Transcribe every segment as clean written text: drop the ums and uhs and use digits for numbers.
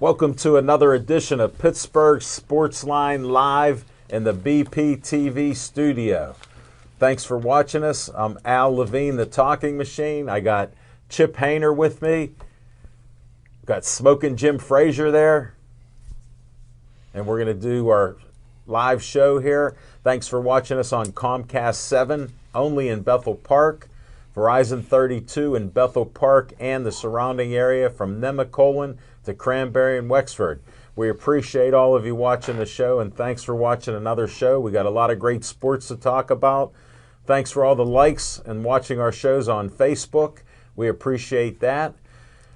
Welcome to another edition of Pittsburgh Sportsline live in the BPTV studio. Thanks for watching us. I'm Al Levine, the Talking Machine. I got Chip Hayner with me. Got Smoking Jim Frazier there. And we're going to do our live show here. Thanks for watching us on Comcast 7, only in Bethel Park. Verizon 32 in Bethel Park and the surrounding area from Nemacolin to Cranberry and Wexford. We appreciate all of you watching the show, and thanks for watching another show. We got a lot of great sports to talk about. Thanks for all the likes and watching our shows on Facebook. We appreciate that.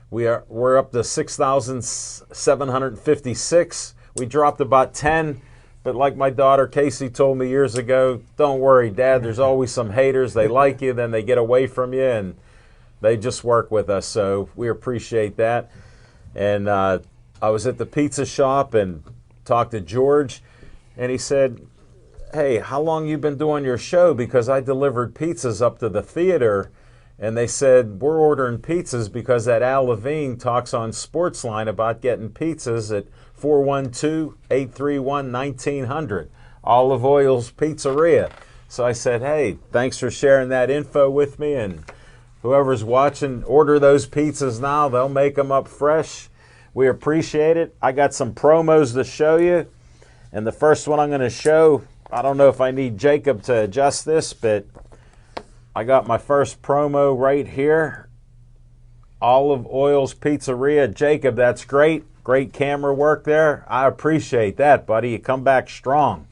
We're up to 6,756. We dropped about 10. But like my daughter Casey told me years ago, don't worry, Dad, there's always some haters. They like you, then they get away from you, and they just work with us. So we appreciate that. And I was at the pizza shop and talked to George, and he said, hey, how long you been doing your show? Because I delivered pizzas up to the theater, and they said, we're ordering pizzas because that Al Levine talks on Sportsline about getting pizzas at 412-831-1900, Olive Oil's Pizzeria. So I said, hey, thanks for sharing that info with me, and whoever's watching, order those pizzas now. They'll make them up fresh. We appreciate it. I got some promos to show you, and the first one I'm going to show, I don't know if I need Jacob to adjust this, but I got my first promo right here. Olive Oil's Pizzeria. Jacob, that's great. Great camera work there. I appreciate that, buddy. You come back strong.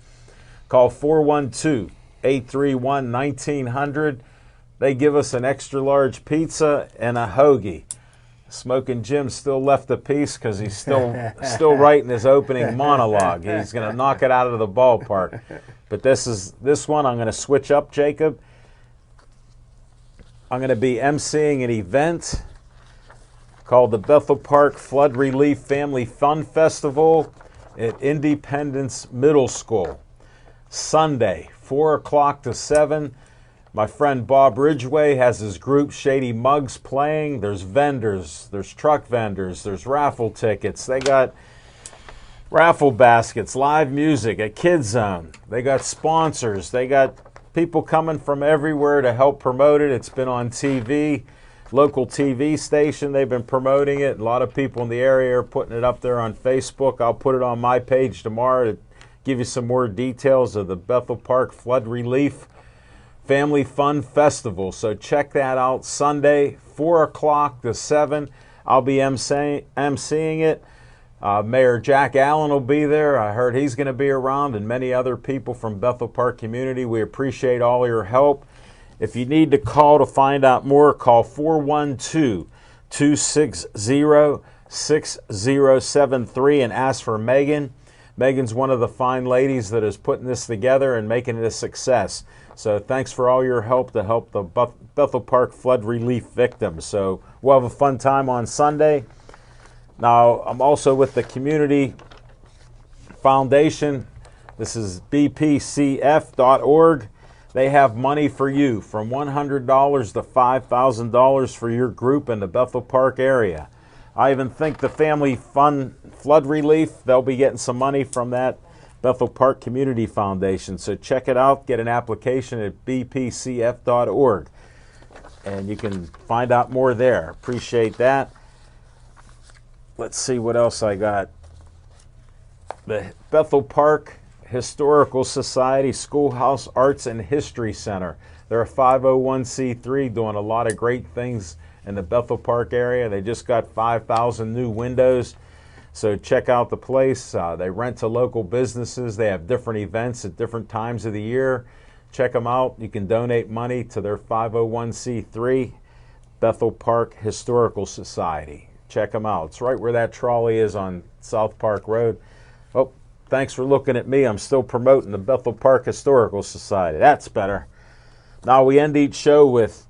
Call 412-831-1900. They give us an extra large pizza and a hoagie. Smoking Jim still left a piece because he's still writing his opening monologue. He's going to knock it out of the ballpark. But this one I'm going to switch up, Jacob. I'm going to be emceeing an event called the Bethel Park Flood Relief Family Fun Festival at Independence Middle School. Sunday, 4 o'clock to 7. My friend Bob Ridgway has his group Shady Mugs playing. There's vendors, there's truck vendors, there's raffle tickets. They got raffle baskets, live music, a kids zone. They got sponsors. They got people coming from everywhere to help promote it. It's been on TV. Local TV station, they've been promoting it. A lot of people in the area are putting it up there on Facebook. I'll put it on my page tomorrow to give you some more details of the Bethel Park Flood Relief Family Fun Festival. So check that out. Sunday, 4 o'clock to 7. I'll be emceeing it. Mayor Jack Allen will be there. I heard he's going to be around, and many other people from Bethel Park community. We appreciate all your help. If you need to call to find out more, call 412-260-6073 and ask for Megan. Megan's one of the fine ladies that is putting this together and making it a success. So thanks for all your help to help the Bethel Park flood relief victims. So we'll have a fun time on Sunday. Now, I'm also with the Community Foundation. This is bpcf.org. They have money for you, from $100 to $5,000 for your group in the Bethel Park area. I even think the Family Fun Flood Relief, they'll be getting some money from that Bethel Park Community Foundation. So check it out. Get an application at bpcf.org. And you can find out more there. Appreciate that. Let's see what else I got. The Bethel Park Historical Society Schoolhouse Arts and History Center. They're a 501c3 doing a lot of great things in the Bethel Park area. They just got 5,000 new windows. So check out the place. They rent to local businesses. They have different events at different times of the year. Check them out. You can donate money to their 501c3 Bethel Park Historical Society. Check them out. It's right where that trolley is on South Park Road. Oh, thanks for looking at me. I'm still promoting the Bethel Park Historical Society. That's better. Now we end each show with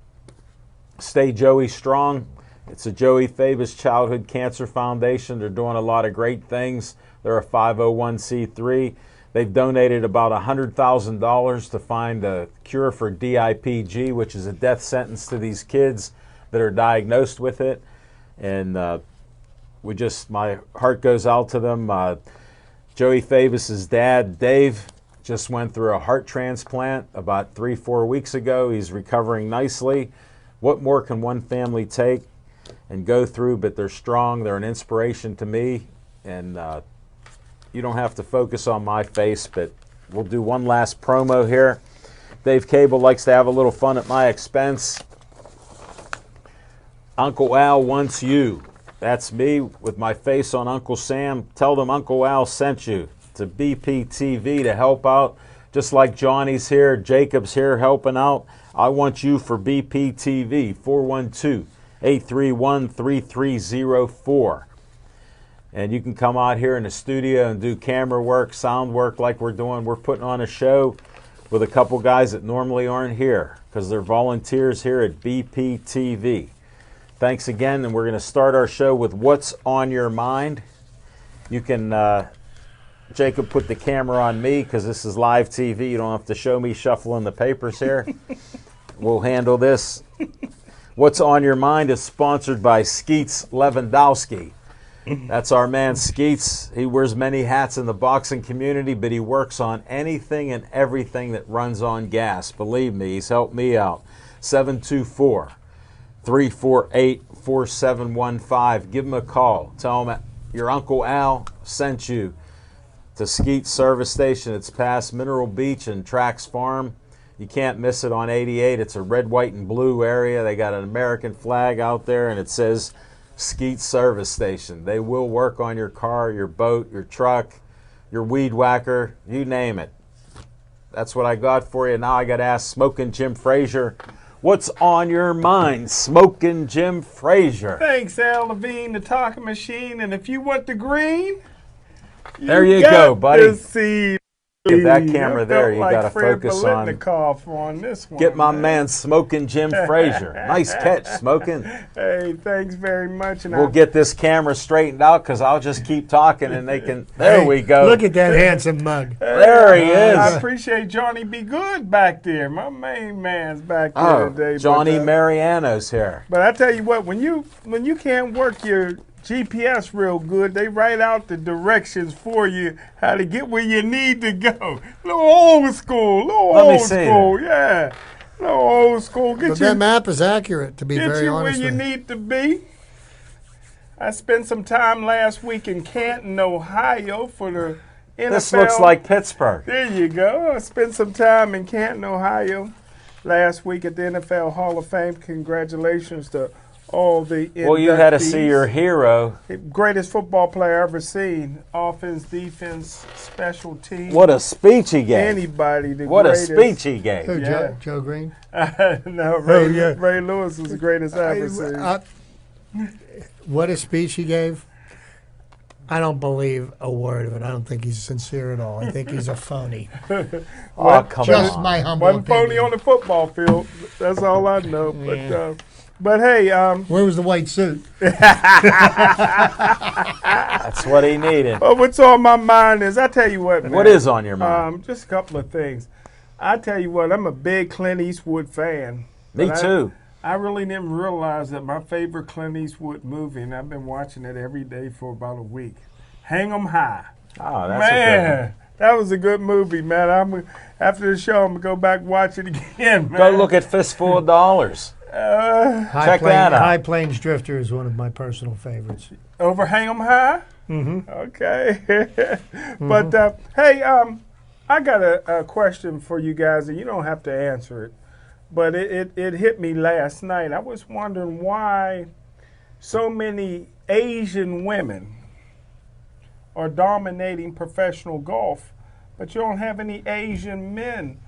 Stay Joey Strong. It's a Joey Favis Childhood Cancer Foundation. They're doing a lot of great things. They're a 501c3. They've donated about $100,000 to find a cure for DIPG, which is a death sentence to these kids that are diagnosed with it. And my heart goes out to them. Joey Favis's dad, Dave, just went through a heart transplant about 3-4 weeks ago. He's recovering nicely. What more can one family take and go through? But they're strong. They're an inspiration to me. And you don't have to focus on my face, but we'll do one last promo here. Dave Cable likes to have a little fun at my expense. Uncle Al wants you. That's me with my face on Uncle Sam. Tell them Uncle Al sent you to BPTV to help out. Just like Johnny's here, Jacob's here helping out. I want you for BPTV, 412-831-3304. And you can come out here in the studio and do camera work, sound work like we're doing. We're putting on a show with a couple guys that normally aren't here because they're volunteers here at BPTV. Thanks again, and we're going to start our show with What's on Your Mind. You can, Jacob, put the camera on me because this is live TV. You don't have to show me shuffling the papers here. We'll handle this. What's on Your Mind is sponsored by Skeets Lewandowski. That's our man Skeets. He wears many hats in the boxing community, but he works on anything and everything that runs on gas. Believe me, he's helped me out. 724-348-4715. Give him a call. Tell him your Uncle Al sent you to Skeets Service Station. It's past Mineral Beach and Trax Farm. You can't miss it on 88. It's a red, white, and blue area. They got an American flag out there, and it says Skeets Service Station. They will work on your car, your boat, your truck, your weed whacker, you name it. That's what I got for you. Now I got to ask Smokin' Jim Frazier, what's on your mind, Smokin' Jim Frazier? Thanks, Al Levine, the talking machine. And if you want the green, there you go, buddy. See Get that camera there. You got to focus on. This one, get my man Smokin' Jim Frazier. Nice catch, Smokin'. Hey, thanks very much. And we'll get this camera straightened out because I'll just keep talking and they can. There we go. Look at that handsome mug. There he is. I appreciate Johnny Be Good back there. My main man's back there today. Johnny Mariano's here. But I tell you what, when you can't work your GPS real good, they write out the directions for you how to get where you need to go. Little old school, yeah. Little old school. But that map is accurate, to be very honest. Get you where you need to be. I spent some time last week in Canton, Ohio for the NFL. This looks like Pittsburgh. There you go. I spent some time in Canton, Ohio last week at the NFL Hall of Fame. Congratulations to all the inductees. Well, you had to see your hero. Greatest football player I've ever seen. Offense, defense, special teams. What a speech he gave. Anybody. What a speech he gave. Who, yeah. Joe Green? No, Ray Lewis was the greatest I've ever seen. What a speech he gave. I don't believe a word of it. I don't think he's sincere at all. I think he's a phony. Oh, come Just on. my humble One opinion. phony on the football field. That's all I know. But hey, where was the white suit? That's what he needed. Well, what's on my mind is, I tell you what, man. What is on your mind? Just a couple of things. I tell you what, I'm a big Clint Eastwood fan. Me too. I really didn't realize that my favorite Clint Eastwood movie, and I've been watching it every day for about a week, Hang 'em High. Oh, that's man, a good one. That was a good movie, man. After the show, I'm going to go back and watch it again, man. Go look at Fistful of Dollars. Check that out. High Plains Drifter is one of my personal favorites. Over Hang 'em High? Mm-hmm. Okay. But, hey, I got a question for you guys, and you don't have to answer it. But it hit me last night. I was wondering why so many Asian women are dominating professional golf, but you don't have any Asian men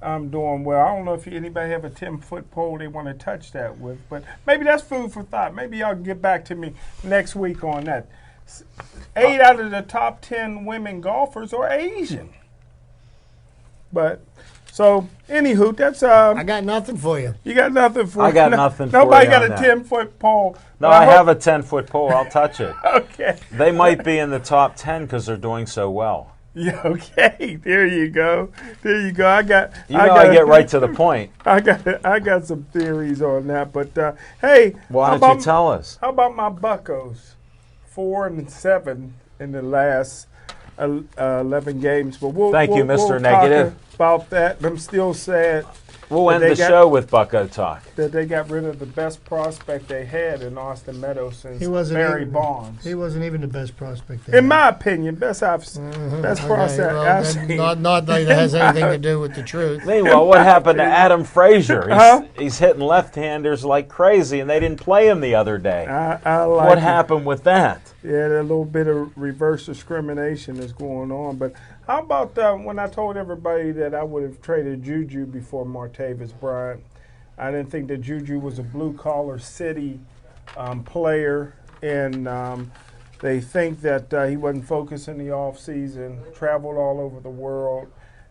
doing well. I don't know if anybody have a 10-foot pole they want to touch that with, but maybe that's food for thought. Maybe y'all can get back to me next week on that. 8 out of the top 10 women golfers are Asian. But, so, anywho, that's... I got nothing for you. You got nothing for I got nothing for you. Nobody got a that. 10-foot pole. No, I have a 10-foot pole. I'll touch it. Okay. They might be in the top 10 because they're doing so well. Yeah, okay. There you go. There you go. I get right to the point. I got some theories on that, but hey, Why don't you tell us? How about my Buccos 4-7 in the last 11 games. But Thank you, Mr. We'll Negative. talk about that. I'm still sad We'll end the show with Bucko Talk. that they got rid of the best prospect they had in Austin Meadows since Barry Bonds. He wasn't even the best prospect. In my opinion, best prospect I've seen. Not that it has anything to do with the truth. Meanwhile, what happened to Adam Frazier? He's hitting left-handers like crazy, and they didn't play him the other day. I like what it. happened with that? Yeah, a little bit of reverse discrimination is going on. But how about when I told everybody that I would have traded Juju before Martavis Bryant? I didn't think that Juju was a blue-collar city player, and they think that he wasn't focused in the offseason, traveled all over the world,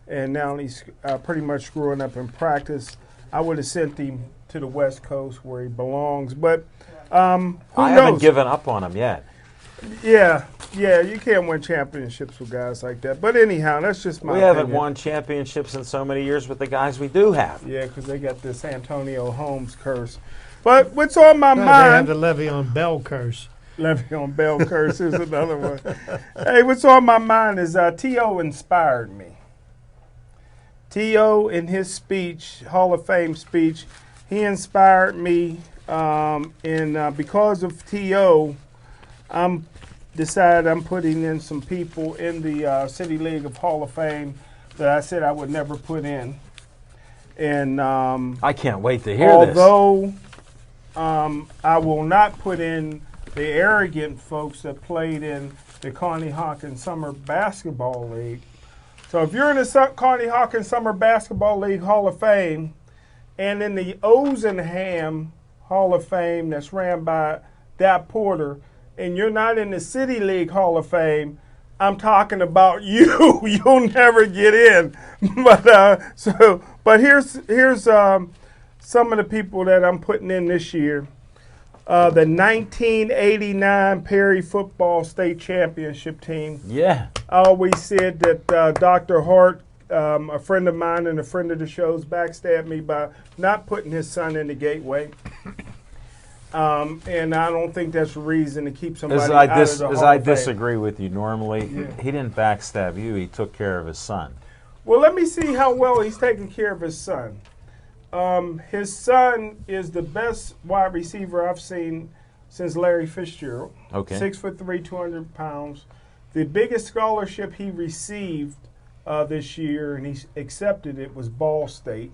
and now he's pretty much screwing up in practice. I would have sent him to the West Coast where he belongs. But who knows? I haven't given up on him yet. Yeah, you can't win championships with guys like that. But anyhow, that's just my We haven't opinion. won championships in so many years with the guys we do have. Yeah, because they got this Antonio Holmes curse. But what's on my They have mind? the Le'Veon Bell curse. Le'Veon Bell curse is another one. Hey, what's on my mind is T.O. inspired me. T.O. in his speech, Hall of Fame speech, he inspired me. And because of T.O., I'm putting in some people in the City League of Hall of Fame that I said I would never put in. And I can't wait to hear although I will not put in the arrogant folks that played in the Connie Hawkins Summer Basketball League. So if you're in the Connie Hawkins Summer Basketball League Hall of Fame and in the Ozenham Hall of Fame that's ran by Dap Porter, and you're not in the City League Hall of Fame, I'm talking about you. You'll never get in. But here's some of the people that I'm putting in this year. The 1989 Perry Football State Championship team. Yeah. I always said that Dr. Hart, a friend of mine and a friend of the show's, backstabbed me by not putting his son in the Gateway. And I don't think that's a reason to keep somebody out of the Hall I of Fame. disagree with you normally. Yeah. He didn't backstab you. He took care of his son. Well, let me see how well he's taking care of his son. His son is the best wide receiver I've seen since Larry Fitzgerald. Okay. 6'3", 200 pounds. The biggest scholarship he received this year, and he accepted it, was Ball State.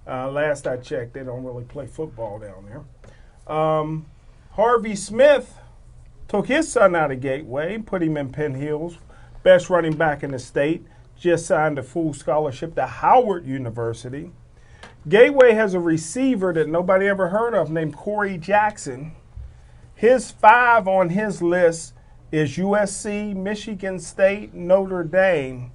Last I checked, they don't really play football down there. Harvey Smith took his son out of Gateway, put him in Penn Hills, best running back in the state, just signed a full scholarship to Howard University. Gateway has a receiver that nobody ever heard of named Corey Jackson. His 5 on his list is USC, Michigan State, Notre Dame.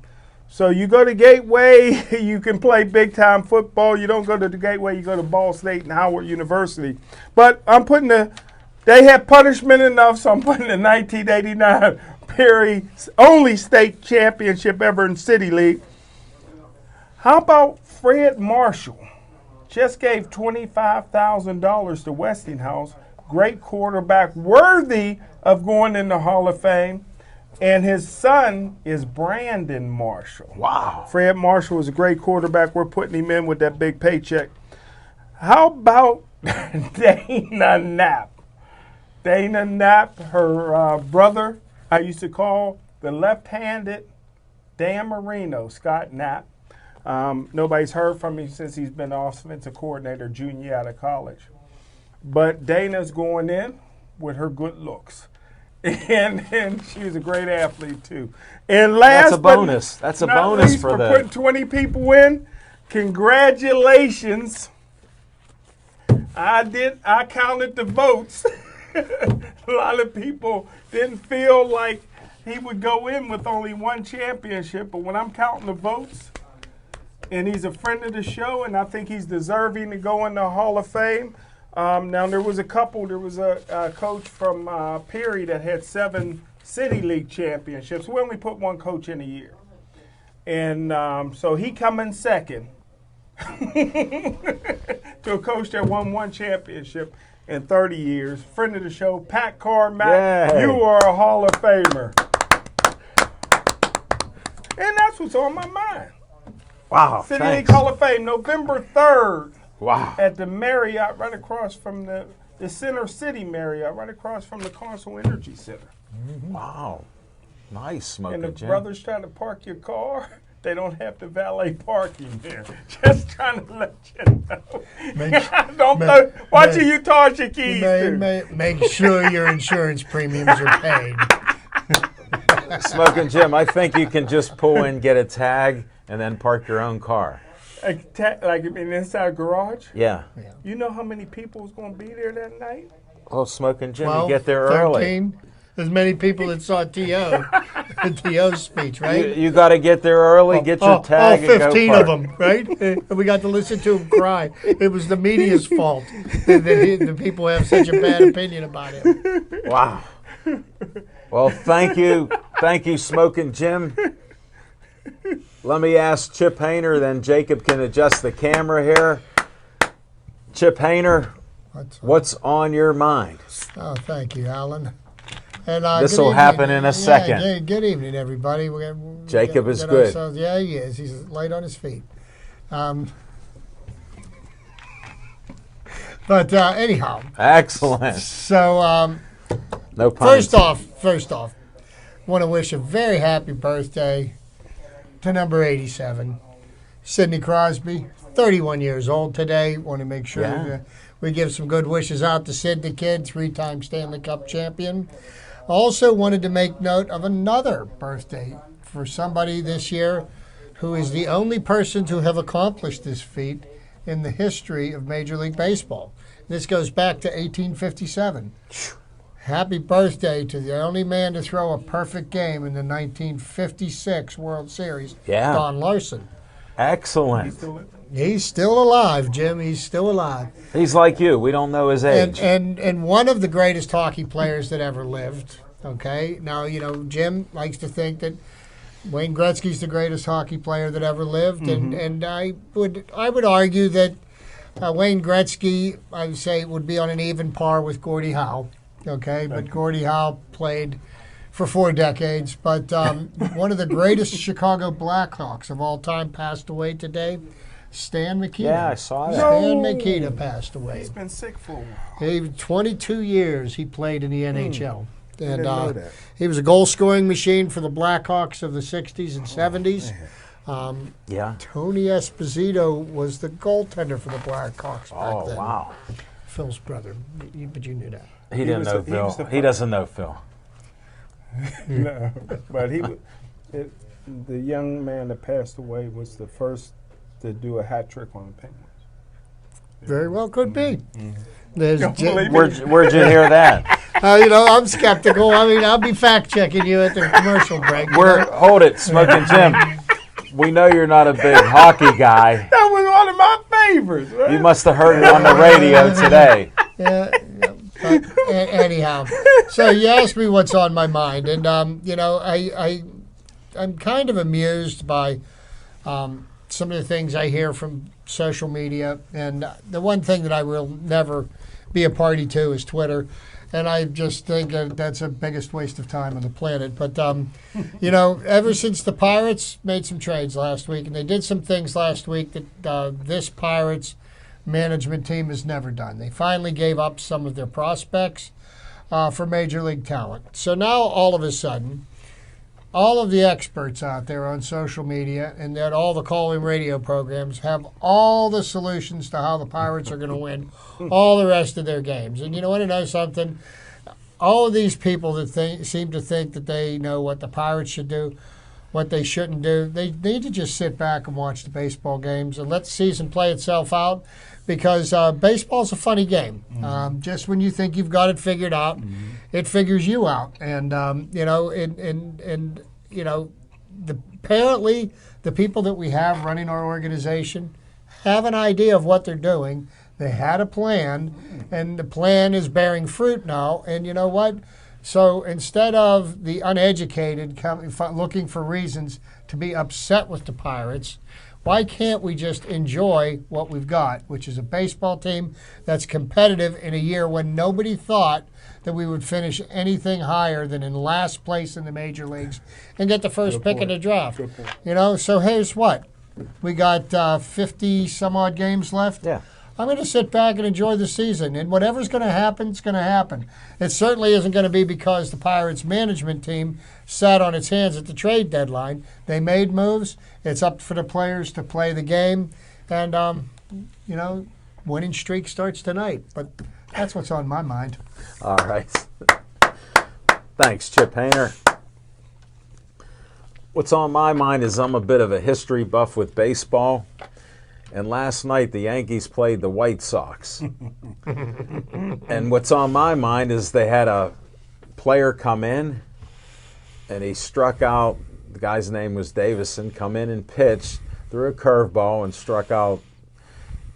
So you go to Gateway, you can play big-time football. You don't go to the Gateway, you go to Ball State and Howard University. But I'm putting they had punishment enough, so I'm putting the 1989 Perry's only state championship ever in City League. How about Fred Marshall? Just gave $25,000 to Westinghouse. Great quarterback, worthy of going in the Hall of Fame. And his son is Brandon Marshall. Wow. Fred Marshall is a great quarterback. We're putting him in with that big paycheck. How about Dana Knapp? Dana Knapp, her brother, I used to call the left-handed Dan Marino, Scott Knapp. Nobody's heard from him since he's been offensive coordinator junior out of college. But Dana's going in with her good looks. And she was a great athlete, too. And last That's a bonus. That's a bonus for the putting 20 people in. Congratulations. I counted the votes. A lot of people didn't feel like he would go in with only one championship, but when I'm counting the votes, and he's a friend of the show, and I think he's deserving to go in the Hall of Fame. Now, there was a coach from Perry that had 7 City League championships. We only put one coach in a year. And so he come in second. to a coach that won one championship in 30 years. Friend of the show, Pat Carmack. Yay. You are a Hall of Famer. And that's what's on my mind. Wow, City thanks. League Hall of Fame, November 3rd Wow. at the Marriott, right across from the Center City Marriott, right across from the Console Energy Center. Wow. Nice, Smoking And the Jim. brothers trying to park your car, they don't have to valet parking there. Just trying to let you know. Watch you toss your keys. Make sure your insurance premiums are paid. Smoking Jim, I think you can just pull in, get a tag, and then park your own car. Like in inside a garage? Yeah. You know how many people was going to be there that night? Oh, Smoking Jim, 12, you get there 13. early. As many people that saw T.O.'s speech, right? You got to get there early, get your tag, all 15 and of go them, right? And we got to listen to him cry. It was the media's fault that the people have such a bad opinion about him. Wow. Well, thank you, Smoking Jim. Let me ask Chip Hayner, then Jacob can adjust the camera here. Chip Hayner, what's on your mind? Oh, thank you, Alan. And This will happen in a second. Yeah, good evening, everybody. Jacob is good. Yeah, he is. He's light on his feet. But anyhow. Excellent. So No pun. first off, want to wish a very happy birthday to number 87, Sidney Crosby, 31 years old today. Want to make sure that we give some good wishes out to Sid the Kid, 3-time Stanley Cup champion. Also wanted to make note of another birthday for somebody this year who is the only person to have accomplished this feat in the history of Major League Baseball. This goes back to 1857. Happy birthday to the only man to throw a perfect game in the 1956 World Series, Don Larson. Excellent. He's still alive, Jim. He's still alive. He's like you. We don't know his age. And one of the greatest hockey players that ever lived. Okay. Now, Jim likes to think that Wayne Gretzky's the greatest hockey player that ever lived, and I would argue that Wayne Gretzky, I would say, would be on an even par with Gordie Howe. Okay, but Gordie Howe played for 4 decades. But one of the greatest Chicago Blackhawks of all time passed away today. Stan Mikita. Yeah, I saw that. Stan Mikita passed away. He's been sick for a while. 22 years he played in the NHL. And didn't know that. he was a goal-scoring machine for the Blackhawks of the 60s and 70s. Tony Esposito was the goaltender for the Blackhawks back then. Oh, wow. Phil's brother. But you knew that. He didn't know Phil. He doesn't know Phil. No, but the young man that passed away was the first to do a hat trick on the Penguins. Very well could be. There's Where'd you hear that? I'm skeptical. I mean, I'll be fact-checking you at the commercial break. Hold it, Smoking Jim. We know you're not a big hockey guy. That was one of my favorites. Right? You must have heard it on the radio today. Yeah. But anyhow, so you asked me what's on my mind, and I'm kind of amused by some of the things I hear from social media, and the one thing that I will never be a party to is Twitter, and I just think that's the biggest waste of time on the planet. But ever since the Pirates made some trades last week, and they did some things last week that this Pirates management team has never done. They finally gave up some of their prospects for major league talent. So now all of a sudden, all of the experts out there on social media and that all the call-in radio programs have all the solutions to how the Pirates are going to win all the rest of their games. And you want to know something? All of these people that seem to think that they know what the Pirates should do, what they shouldn't do, they need to just sit back and watch the baseball games and let the season play itself out. Because baseball's a funny game. Just when you think you've got it figured out, it figures you out. And apparently the people that we have running our organization have an idea of what they're doing. They had a plan, and the plan is bearing fruit now. And you know what? So instead of the uneducated looking for reasons to be upset with the Pirates, Why can't we just enjoy what we've got, which is a baseball team that's competitive in a year when nobody thought that we would finish anything higher than in last place in the major leagues and get the first pick in the draft? You know, so here's what. We got 50 some odd games left. Yeah. I'm going to sit back and enjoy the season, and whatever's going to happen, it's going to happen. It certainly isn't going to be because the Pirates management team sat on its hands at the trade deadline. They made moves. It's up for the players to play the game, and, you know, winning streak starts tonight. But that's what's on my mind. All right. Thanks, Chip Hayner. What's on my mind is I'm a bit of a history buff with baseball. And last night, the Yankees played the White Sox. And what's on my mind is they had a player come in, and he struck out, the guy's name was Davison, come in and pitched, threw a curveball and struck out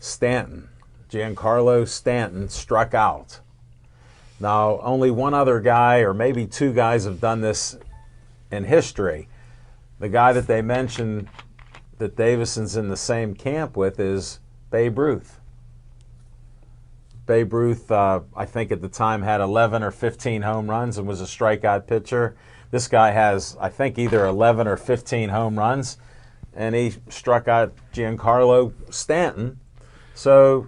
Stanton. Giancarlo Stanton struck out. Now, only one other guy, or maybe two guys, have done this in history. The guy that they mentioned that Davison's in the same camp with is Babe Ruth. Babe Ruth, I think at the time, had 11 or 15 home runs and was a strikeout pitcher. This guy has, I think, either 11 or 15 home runs, and he struck out Giancarlo Stanton. So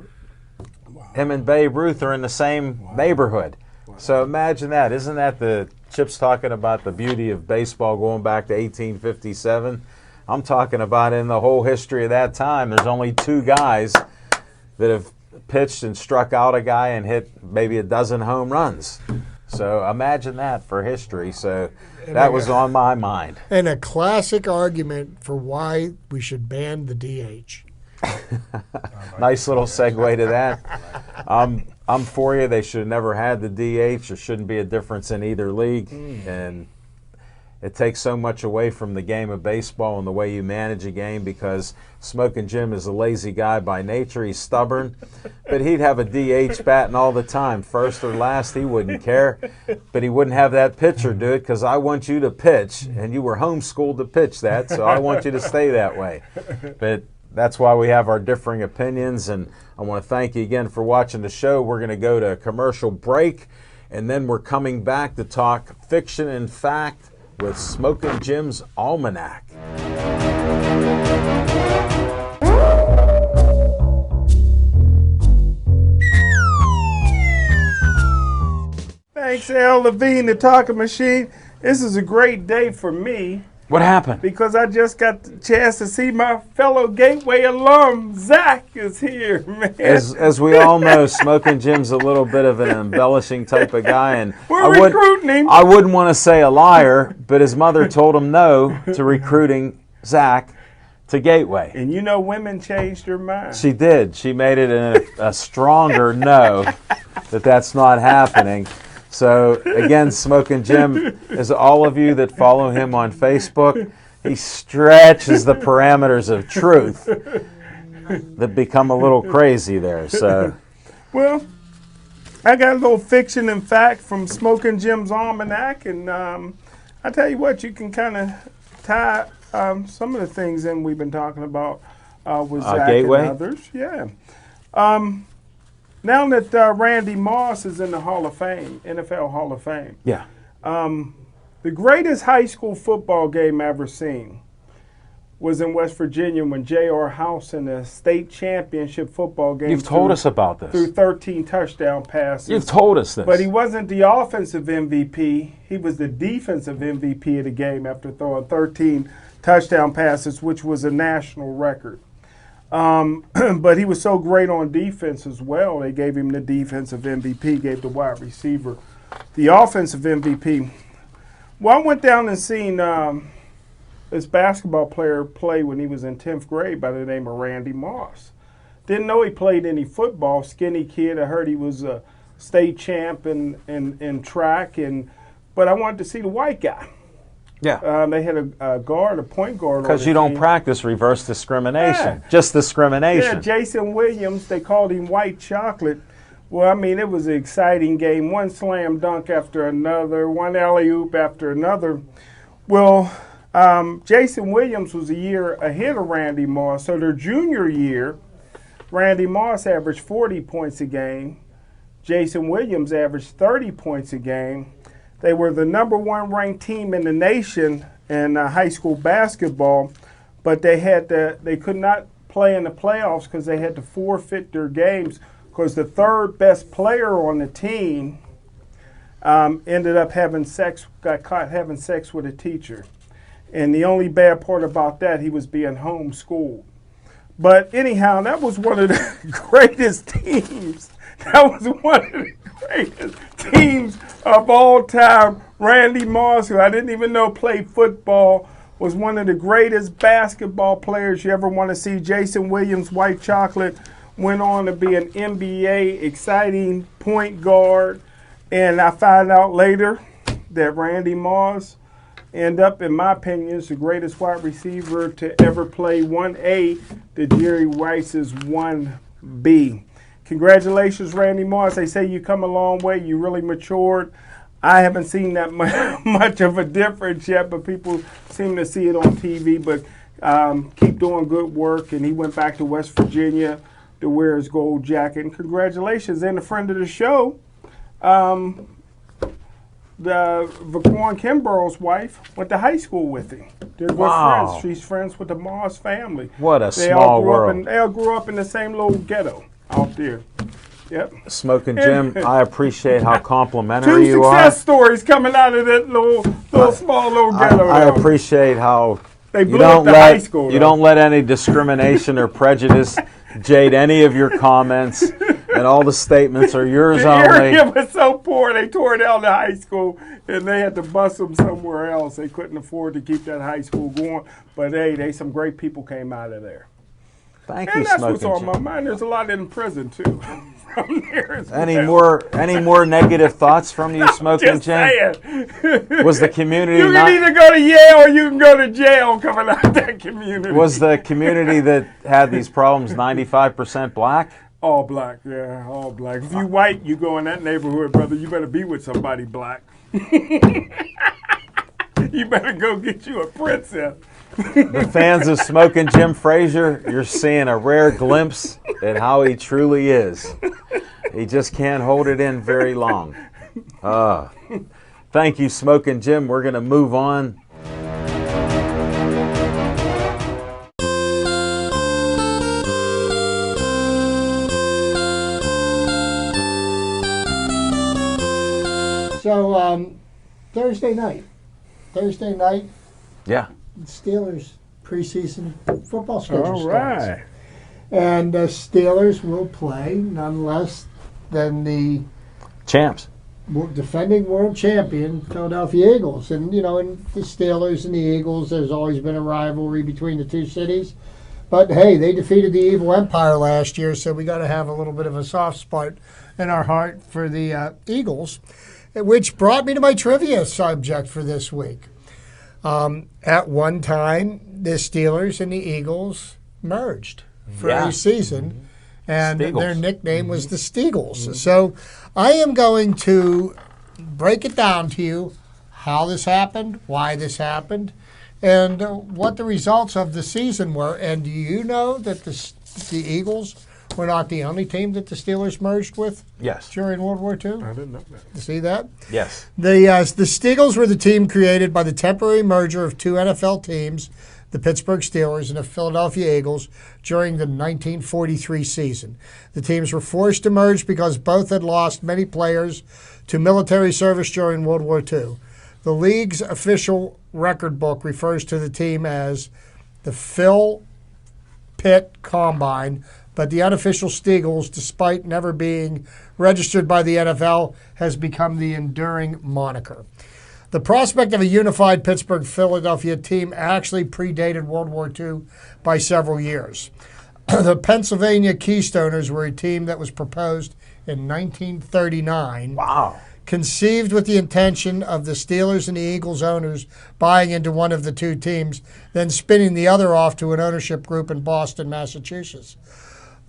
him and Babe Ruth are in the same neighborhood. So imagine that. Isn't that the Chip's talking about the beauty of baseball going back to 1857? I'm talking about in the whole history of that time, there's only two guys that have pitched and struck out a guy and hit maybe a dozen home runs. So imagine that for history. So that was on my mind. And a classic argument for why we should ban the DH. Nice little segue to that. I'm for you. They should have never had the DH. There shouldn't be a difference in either league. And it takes so much away from the game of baseball and the way you manage a game, because Smoking Jim is a lazy guy by nature. He's stubborn. But he'd have a DH batting all the time. First or last, he wouldn't care. But he wouldn't have that pitcher do it because I want you to pitch. And you were homeschooled to pitch that, so I want you to stay that way. But that's why we have our differing opinions. And I want to thank you again for watching the show. We're going to go to a commercial break, and then we're coming back to talk fiction and fact with Smokin' Jim's Almanac. Thanks, Al Levine, the talking machine. This is a great day for me. What happened? Because I just got the chance to see my fellow Gateway alum, Zach, is here, man. As we all know, Smokin' Jim's a little bit of an embellishing type of guy, and We're recruiting him. I wouldn't want to say a liar, but his mother told him no to recruiting Zach to Gateway. And you know, women changed their mind. She did. She made it a stronger no that that's not happening. So, again, Smokin' Jim, as all of you that follow him on Facebook, he stretches the parameters of truth that become a little crazy there. So, well, I got a little fiction and fact from Smokin' Jim's Almanac, and I tell you what, you can kind of tie some of the things in we've been talking about with Zach Gateway? and others. Yeah. Now that Randy Moss is in the Hall of Fame, NFL Hall of Fame, yeah. The greatest high school football game ever seen was in West Virginia when J.R. House in the state championship football game. You've told us about this. Through 13 touchdown passes. You've told us this. But he wasn't the offensive MVP. He was the defensive MVP of the game after throwing 13 touchdown passes, which was a national record. But he was so great on defense as well. They gave him the defensive MVP, gave the wide receiver the offensive MVP. Well, I went down and seen this basketball player play when he was in 10th grade by the name of Randy Moss. Didn't know he played any football. Skinny kid. I heard he was a state champ in track, but I wanted to see the white guy. Yeah. They had a guard, a point guard. Because you don't practice reverse discrimination. Yeah. Just discrimination. Yeah, Jason Williams, they called him White Chocolate. Well, I mean, it was an exciting game. One slam dunk after another, one alley-oop after another. Well, Jason Williams was a year ahead of Randy Moss. So their junior year, Randy Moss averaged 40 points a game. Jason Williams averaged 30 points a game. They were the number 1 ranked team in the nation in high school basketball, but they could not play in the playoffs because they had to forfeit their games because the third best player on the team ended up got caught having sex with a teacher. And the only bad part about that, he was being homeschooled. But anyhow, that was one of the greatest teams. That was one of the greatest teams of all time. Randy Moss, who I didn't even know played football, was one of the greatest basketball players you ever want to see. Jason Williams, White Chocolate, went on to be an NBA exciting point guard. And I found out later that Randy Moss ended up, in my opinion, is the greatest wide receiver to ever play 1A to Jerry Rice's 1B. Congratulations, Randy Moss. They say you come a long way. You really matured. I haven't seen that much of a difference yet, but people seem to see it on TV. But keep doing good work. And he went back to West Virginia to wear his gold jacket. And congratulations. And a friend of the show, the Vaquan Kimbrough's wife, went to high school with him. They're good friends. She's friends with the Moss family. What a small world. They all grew up in the same little ghetto out there. Yep. Smoking Jim, I appreciate how complimentary you are. 2 success stories coming out of that small little ghetto. I appreciate how they blew up the high school. You don't let any discrimination or prejudice jade any of your comments, and all the statements are yours only. The area was so poor, they tore down the high school, and they had to bus them somewhere else. They couldn't afford to keep that high school going. But hey, some great people came out of there. Thank you, and that's Smoking what's on Jim. my mind. There's a lot in prison too. From there as Any well. more negative thoughts from you, Smoking Just Jim? saying. Was the community You not? can either go to Yale or you can go to jail coming out of that community. Was the community that had these problems 95% black? All black, yeah, all black. If you white, you go in that neighborhood, brother, you better be with somebody black. You better go get you a princess. The fans of Smoking Jim Frazier, you're seeing a rare glimpse at how he truly is. He just can't hold it in very long. Thank you, Smoking Jim. We're going to move on. So Thursday night, Yeah. Steelers preseason football schedule All right. starts. And the Steelers will play none less than the Champs. defending world champion Philadelphia Eagles. And, in the Steelers and the Eagles, there's always been a rivalry between the two cities. But, hey, they defeated the evil empire last year, so we got to have a little bit of a soft spot in our heart for the Eagles, which brought me to my trivia subject for this week. At one time, the Steelers and the Eagles merged for a season, and their nickname was the Steagles. So I am going to break it down to you how this happened, why this happened, and what the results of the season were. And do you know that the Eagles were not the only team that the Steelers merged with Yes. during World War II? I didn't know that. You see that? Yes. The Steagles were the team created by the temporary merger of two NFL teams, the Pittsburgh Steelers and the Philadelphia Eagles, during the 1943 season. The teams were forced to merge because both had lost many players to military service during World War II. The league's official record book refers to the team as the Phil Pitt Combine, but the unofficial Steagles, despite never being registered by the NFL, has become the enduring moniker. The prospect of a unified Pittsburgh-Philadelphia team actually predated World War II by several years. The Pennsylvania Keystoners were a team that was proposed in 1939. Wow. Conceived with the intention of the Steelers and the Eagles owners buying into one of the two teams, then spinning the other off to an ownership group in Boston, Massachusetts.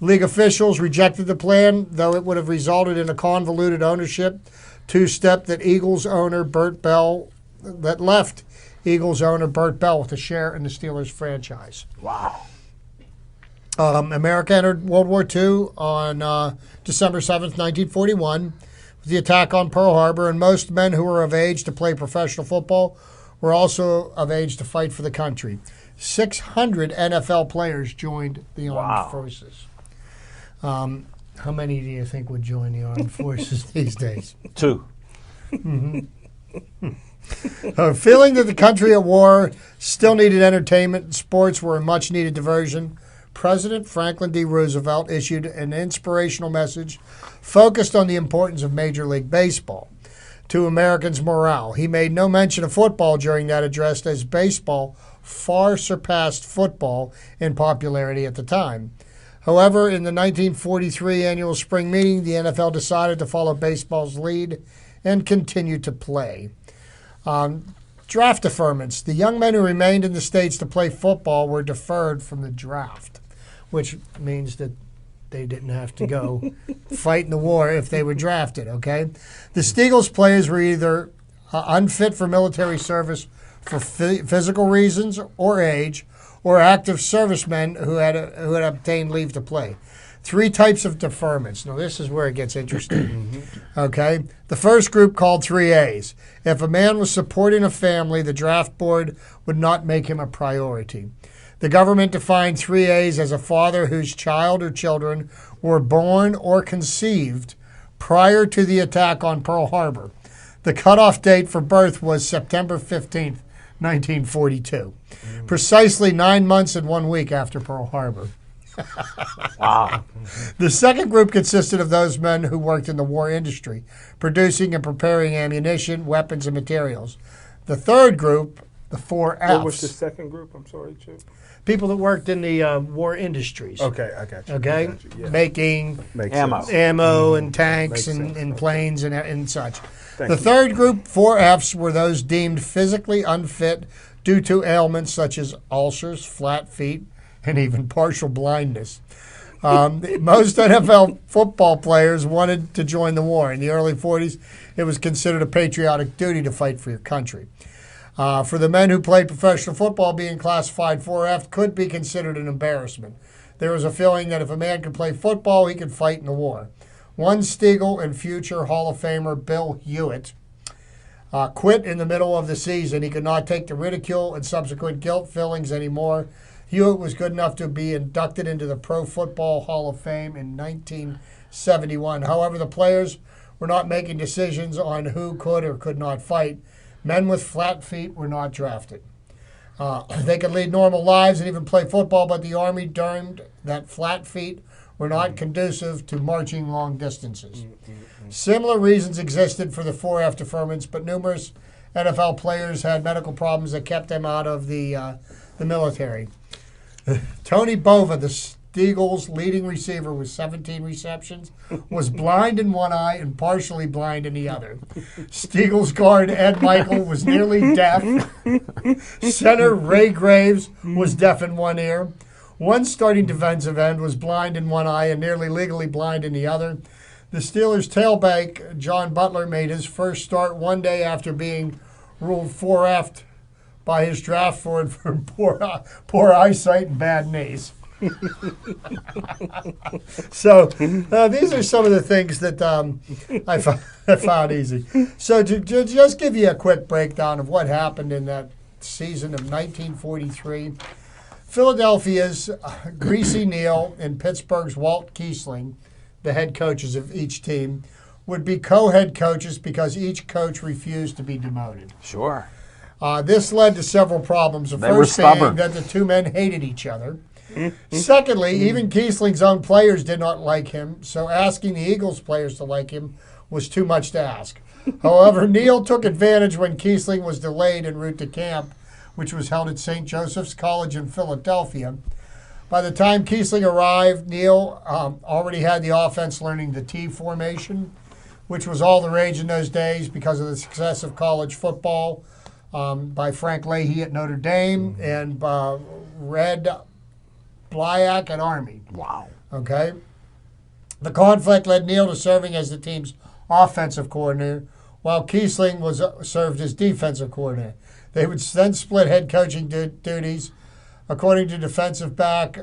League officials rejected the plan, though it would have resulted in a convoluted ownership two-step that Eagles owner Bert Bell that left Eagles owner Bert Bell with a share in the Steelers franchise. Wow. America entered World War II on December 7th, 1941, with the attack on Pearl Harbor, and most men who were of age to play professional football were also of age to fight for the country. 600 NFL players joined the armed forces. How many do you think would join the armed forces these days? 2. Feeling that the country at war still needed entertainment and sports were a much-needed diversion, President Franklin D. Roosevelt issued an inspirational message focused on the importance of Major League Baseball to Americans' morale. He made no mention of football during that address, as baseball far surpassed football in popularity at the time. However, in the 1943 annual spring meeting, the NFL decided to follow baseball's lead and continue to play. Draft deferments. The young men who remained in the States to play football were deferred from the draft, which means that they didn't have to go fight in the war if they were drafted, okay? The Steagles players were either unfit for military service for physical reasons or age, or active servicemen who had obtained leave to play. 3 types of deferments. Now, this is where it gets interesting, okay? The first group, called 3As. If a man was supporting a family, the draft board would not make him a priority. The government defined 3As as a father whose child or children were born or conceived prior to the attack on Pearl Harbor. The cutoff date for birth was September 15th, 1942, precisely 9 months and 1 week after Pearl Harbor. Wow. The second group consisted of those men who worked in the war industry, producing and preparing ammunition, weapons, and materials. The third group, the 4 Fs. What was the second group? I'm sorry, Chip. People that worked in the war industries. Okay, I got you. Okay? I got you. Yeah. Making Ammo. and tanks Makes and sense. planes and such. Thank The you. third group, 4 Fs, were those deemed physically unfit due to ailments such as ulcers, flat feet, and even partial blindness. Most NFL football players wanted to join the war. In the early 40s, it was considered a patriotic duty to fight for your country. For the men who played professional football, being classified 4F could be considered an embarrassment. There was a feeling that if a man could play football, he could fight in the war. One Steagle and future Hall of Famer Bill Hewitt quit in the middle of the season. He could not take the ridicule and subsequent guilt feelings anymore. Hewitt was good enough to be inducted into the Pro Football Hall of Fame in 1971. However, the players were not making decisions on who could or could not fight. Men with flat feet were not drafted. They could lead normal lives and even play football, but the Army deemed that flat feet were not conducive to marching long distances. Similar reasons existed for the 4F deferments, but numerous NFL players had medical problems that kept them out of the military. Tony Bova, the Steagles' leading receiver with 17 receptions, was blind in one eye and partially blind in the other. Steagles guard Ed Michael was nearly deaf. Center Ray Graves was deaf in one ear. One starting defensive end was blind in one eye and nearly legally blind in the other. The Steelers' tailback, John Butler, made his first start one day after being ruled 4F by his draft board for poor eyesight and bad knees. So these are some of the things that I found easy. So to just give you a quick breakdown of what happened in that season of 1943, Philadelphia's Greasy Neal and Pittsburgh's Walt Kiesling, the head coaches of each team, would be co-head coaches because each coach refused to be demoted. Sure. This led to several problems. The They were first being stubborn. that the two men hated each other. Secondly, even Kiesling's own players did not like him, so asking the Eagles players to like him was too much to ask. However, Neal took advantage when Kiesling was delayed en route to camp, which was held at St. Joseph's College in Philadelphia. By the time Kiesling arrived, Neal already had the offense learning the T formation, which was all the rage in those days because of the success of college football by Frank Leahy at Notre Dame and Red Blyak at Army. Wow. Okay? The conflict led Neal to serving as the team's offensive coordinator, while Kiesling served as defensive coordinator. They would then split head coaching duties. According to defensive back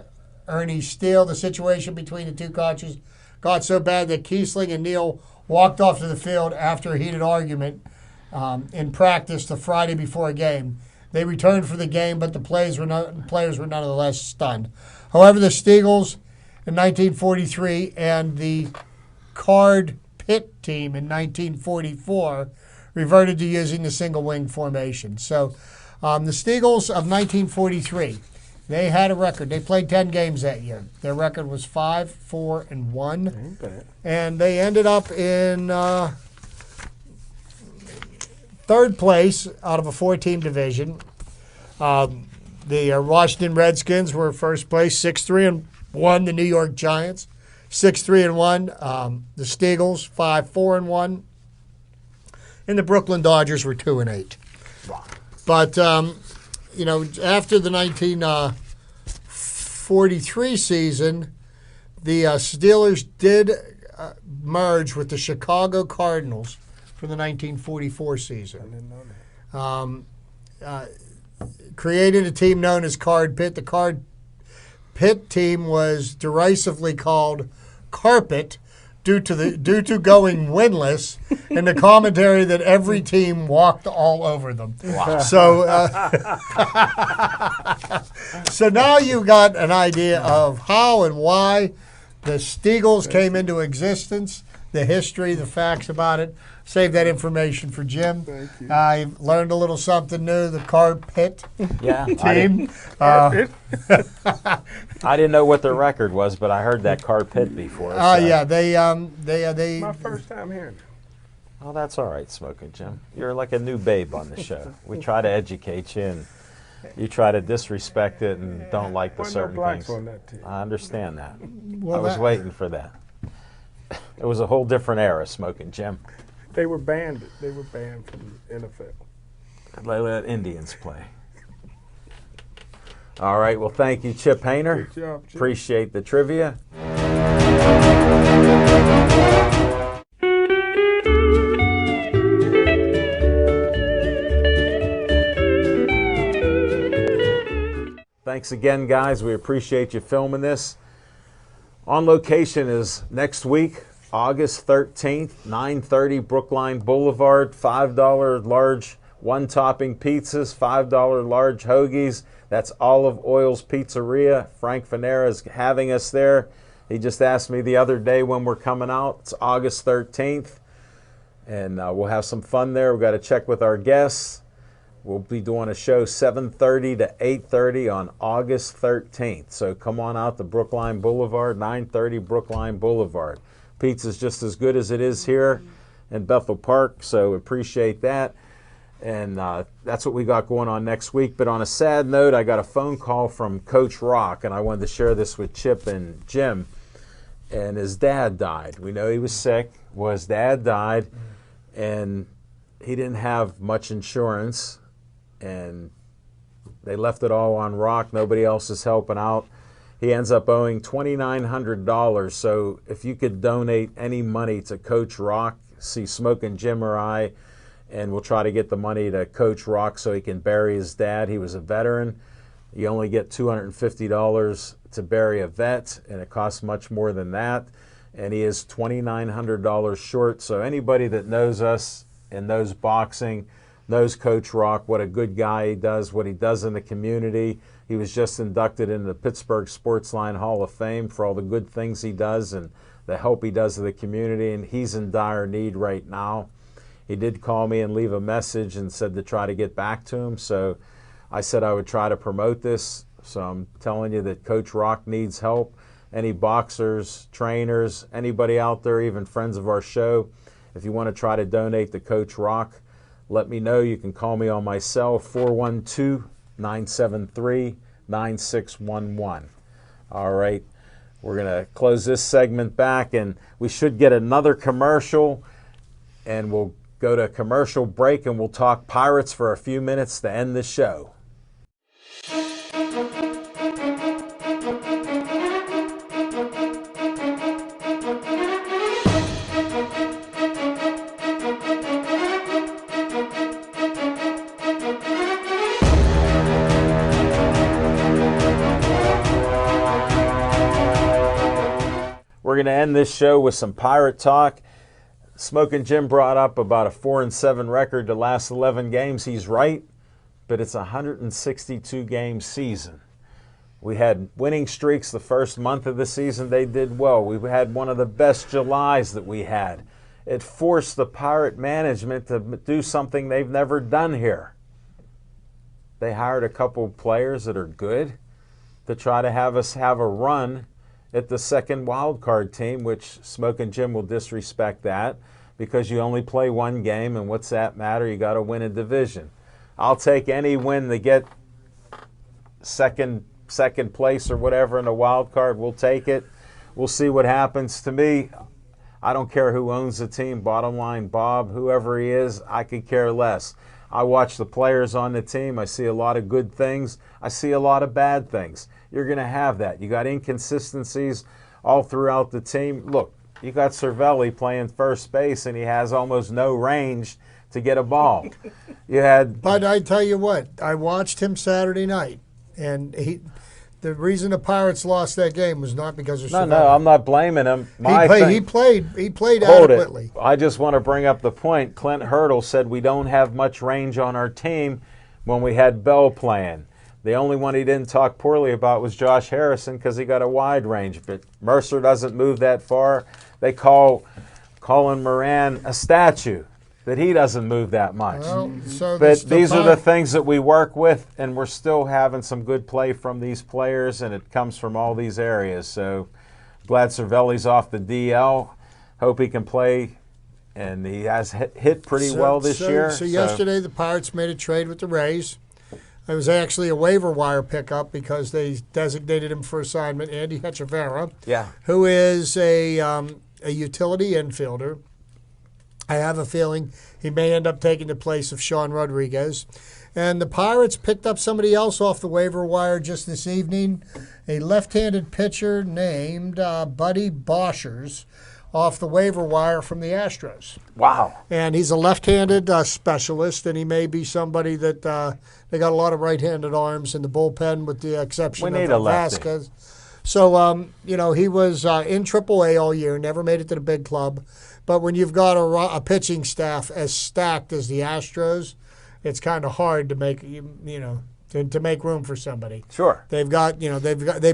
Ernie Steele, the situation between the two coaches got so bad that Kiesling and Neal walked off to the field after a heated argument in practice the Friday before a game. They returned for the game, but the players were nonetheless stunned. However, the Steagles in 1943 and the Card Pitt team in 1944 reverted to using the single wing formation. So the Steagles of 1943, they had a record. They played 10 games that year. Their record was 5-4-1. Okay. And they ended up in third place out of a 4-team division. The Washington Redskins were first place, 6-3-1. The New York Giants, 6-3-1. The Steagles, 5-4-1. And the Brooklyn Dodgers were 2-8. Wow. But after the 1943 season, the Steelers did merge with the Chicago Cardinals for the 1944 season. I didn't know that. Created a team known as Card Pitt. The Card Pitt team was derisively called Carpet due to going winless, and the commentary that every team walked all over them. Wow. So, so now you've got an idea of how and why the Steagles came into existence, the history, the facts about it. Save that information for Jim. Thank you. I learned a little something new. The Card Pitt Yeah, team. I didn't know what their record was, but I heard that Car Pit before. So. Yeah, they. My first time hearing it. Oh, that's all right, Smoking Jim. You're like a new babe on the show. We try to educate you, and you try to disrespect it and don't like the Wasn't certain no blacks things. on that team. I understand that. Well, I was waiting for that. It was a whole different era, Smoking Jim. They were banned. They were banned from the NFL. They let Indians play. All right. Well, thank you, Chip Hayner. Good job, Chip. Appreciate the trivia. Thanks again, guys. We appreciate you filming this. On location is next week, August 13th, 930 Brookline Boulevard, $5 large one-topping pizzas, $5 large hoagies. That's Olive Oil's Pizzeria. Frank Fanera is having us there. He just asked me the other day when we're coming out. It's August 13th, and we'll have some fun there. We've got to check with our guests. We'll be doing a show 7:30 to 8:30 on August 13th. So come on out to Brookline Boulevard, 930 Brookline Boulevard. Pizza's just as good as it is here in Bethel Park, so appreciate that. And that's what we got going on next week. But on a sad note, I got a phone call from Coach Rock, and I wanted to share this with Chip and Jim. And his dad died. We know he was sick. Well, his dad died, and he didn't have much insurance, and they left it all on Rock. Nobody else is helping out. He ends up owing $2,900. So if you could donate any money to Coach Rock, see Smoking Jim or I, and we'll try to get the money to Coach Rock so he can bury his dad. He was a veteran. You only get $250 to bury a vet, and it costs much more than that. And he is $2,900 short. So anybody that knows us and knows boxing knows Coach Rock, what a good guy he does, what he does in the community. He was just inducted into the Pittsburgh Sportsline Hall of Fame for all the good things he does and the help he does to the community, and he's in dire need right now. He did call me and leave a message and said to try to get back to him, so I said I would try to promote this. So I'm telling you that Coach Rock needs help. Any boxers, trainers, anybody out there, even friends of our show, if you want to try to donate to Coach Rock, let me know. You can call me on my cell, 412-973-9611. All right, we're going to close this segment back, and we should get another commercial, and we'll go to a commercial break, and we'll talk Pirates for a few minutes to end the show. going to end this show with some Pirate talk. Smoking Jim brought up about a 4-7 record the last 11 games. He's right, but it's a 162-game season. We had winning streaks the first month of the season. They did well. We had one of the best Julys that we had. It forced the Pirate management to do something they've never done here. They hired a couple of players that are good to try to have us have a run at the second wild card team, which Smoking Jim will disrespect that because you only play one game, and what's that matter? You got to win a division. I'll take any win to get second place or whatever in the wild card. We'll take it. We'll see what happens. To me, I don't care who owns the team. Bottom line, Bob, whoever he is, I could care less. I watch the players on the team. I see a lot of good things. I see a lot of bad things. You're going to have that. You got inconsistencies all throughout the team. Look, you got Cervelli playing first base, and he has almost no range to get a ball. But I tell you what, I watched him Saturday night, and the reason the Pirates lost that game was not because of Cervelli. No, I'm not blaming him. He played adequately. I just want to bring up the point. Clint Hurdle said we don't have much range on our team when we had Bell playing. The only one he didn't talk poorly about was Josh Harrison because he got a wide range. But Mercer doesn't move that far. They call Colin Moran a statue, that he doesn't move that much. Well, so but these are the things that we work with, and we're still having some good play from these players, and it comes from all these areas. So glad Cervelli's off the DL. Hope he can play, and he has hit pretty well this year. So yesterday the Pirates made a trade with the Rays. It was actually a waiver wire pickup because they designated him for assignment, Andy Hechivera, who is a utility infielder. I have a feeling he may end up taking the place of Sean Rodriguez. And the Pirates picked up somebody else off the waiver wire just this evening, a left-handed pitcher named Buddy Boschers off the waiver wire from the Astros. Wow. And he's a left-handed specialist, and he may be somebody that they got a lot of right-handed arms in the bullpen with the exception of Vasquez. So, he was in AAA all year, never made it to the big club. But when you've got a pitching staff as stacked as the Astros, it's kind of hard to make, to make room for somebody. Sure. They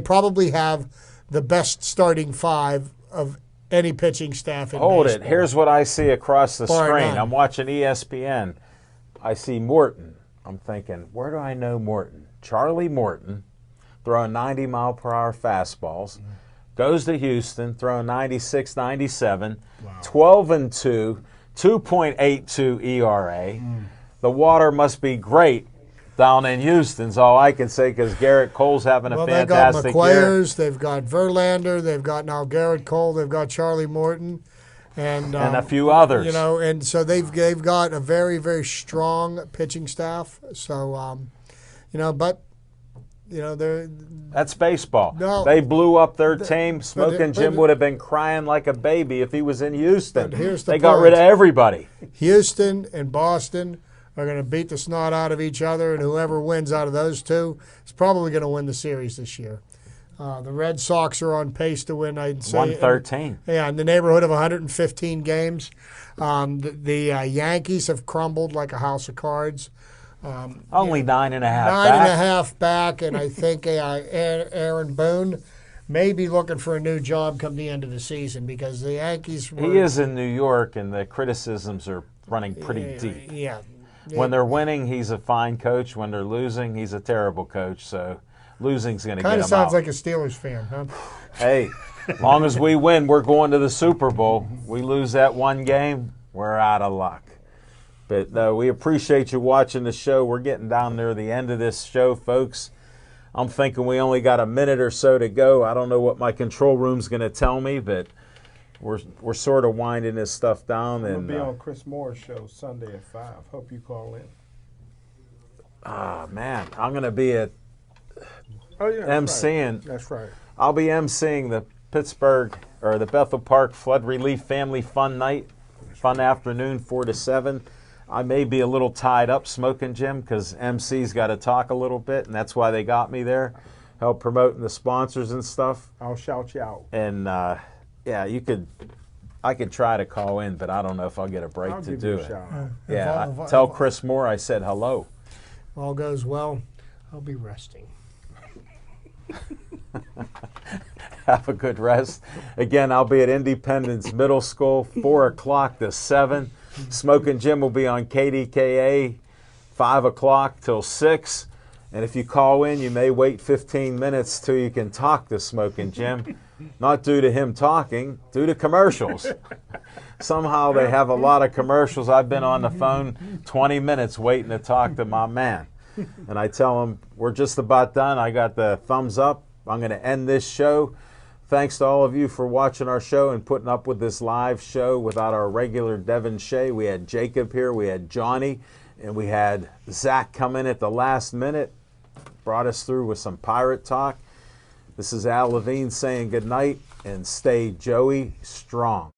probably have the best starting five of any pitching staff in baseball. Here's what I see across the screen. none. I'm watching ESPN. I see Morton. I'm thinking, where do I know Morton? Charlie Morton, throwing 90-mile-per-hour fastballs. Goes to Houston, throwing 96, 97, 12-2, 2.82 ERA. The water must be great down in Houston's all I can say because Garrett Cole's having a fantastic they've got year. McQuayers, they've got Verlander, they've got now Garrett Cole, they've got Charlie Morton, and a few others. And so they've got a very, very strong pitching staff. So, that's baseball. No, they blew up their team. Smoking Jim would have been crying like a baby if he was in Houston. They got rid of everybody. Houston and Boston are going to beat the snot out of each other, and whoever wins out of those two is probably going to win the series this year. The Red Sox are on pace to win, I'd say. 113. In the neighborhood of 115 games. The Yankees have crumbled like a house of cards. Only 9.5 back, and I think Aaron Boone may be looking for a new job come the end of the season because the Yankees He is in New York, and the criticisms are running pretty deep. Yeah. When they're winning, he's a fine coach. When they're losing, he's a terrible coach. So losing's going to get him out. Kind of sounds like a Steelers fan, huh? Hey, as long as we win, we're going to the Super Bowl. We lose that one game, we're out of luck. But we appreciate you watching the show. We're getting down near the end of this show, folks. I'm thinking we only got a minute or so to go. I don't know what my control room's going to tell me, but we're sort of winding this stuff down. I'm going to be on Chris Moore's show Sunday at 5. Hope you call in. Man, I'm going to be at emceeing. Right. That's right. I'll be emceeing the the Bethel Park Flood Relief Family Fun Night, fun afternoon, 4 to 7. I may be a little tied up, Smoking Jim, because MC's got to talk a little bit, and that's why they got me there, help promoting the sponsors and stuff. I'll shout you out. And Yeah, you could. I could try to call in, but I don't know if I'll get a break I'll to give do you a it. shout. Yeah, If tell Chris Moore I said hello. all goes well, I'll be resting. Have a good rest. Again, I'll be at Independence Middle School, 4 o'clock to 7. Smoking Jim will be on KDKA, 5 o'clock till 6. And if you call in, you may wait 15 minutes till you can talk to Smoking Jim. Not due to him talking, due to commercials. Somehow they have a lot of commercials. I've been on the phone 20 minutes waiting to talk to my man. And I tell him, we're just about done. I got the thumbs up. I'm going to end this show. Thanks to all of you for watching our show and putting up with this live show without our regular Devin Shea. We had Jacob here, we had Johnny, and we had Zach come in at the last minute. Brought us through with some pirate talk. This is Al Levine saying good night, and stay Joey strong.